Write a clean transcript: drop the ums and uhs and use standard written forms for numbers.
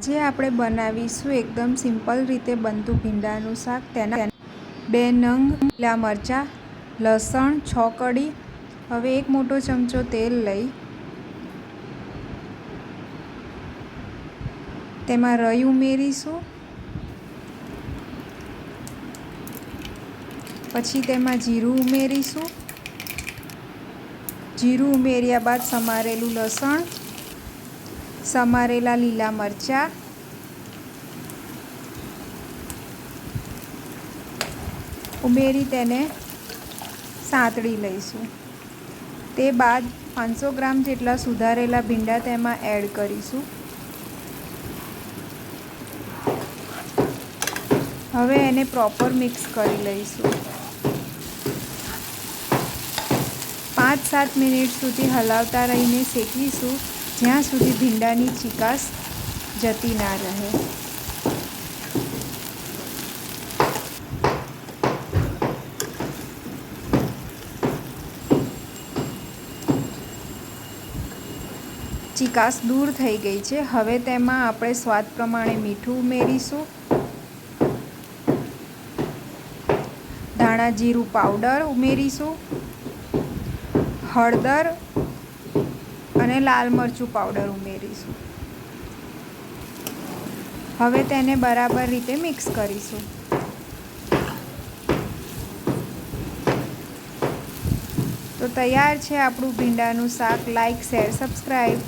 જે આપણે બનાવીશું એકદમ સિમ્પલ રીતે બનતું ભીંડાનું શાક. તેના 2 નંગ લીલા મરચાં, લસણ 6 કળી. હવે 1 મોટો ચમચો તેલ લઈ તેમાં રાઈ ઉમેરીશું. પછી તેમાં જીરું ઉમેરીશું. જીરું ઉમેર્યા બાદ સમારેલું લસણ, સમારેલા લીલા મરચાં, ઉમેરી તેને સાંતળી લઈશું. તે બાદ 500 ગ્રામ જેટલા સુધારેલા ભીંડા તેમાં એડ કરીશું. હવે એને પ્રોપર મિક્સ કરી લઈશું. 5-7 મિનિટ સુધી હલાવતા રહીને શેકીશું, જ્યાં સુધી ભીંડાની ચીકાશ જતી ના રહે. ચીકાશ દૂર થઈ ગઈ છે. હવે તેમાં આપણે સ્વાદ પ્રમાણે મીઠું ઉમેરીશું. ધાણા જીરું પાવડર ઉમેરીશું. હળદર અને લાલ મરચું પાવડર ઉમેરીશું. હવે તેને બરાબર રીતે મિક્સ કરીશું. તો તૈયાર છે આપણું ભીંડાનું શાક. Like, share, subscribe.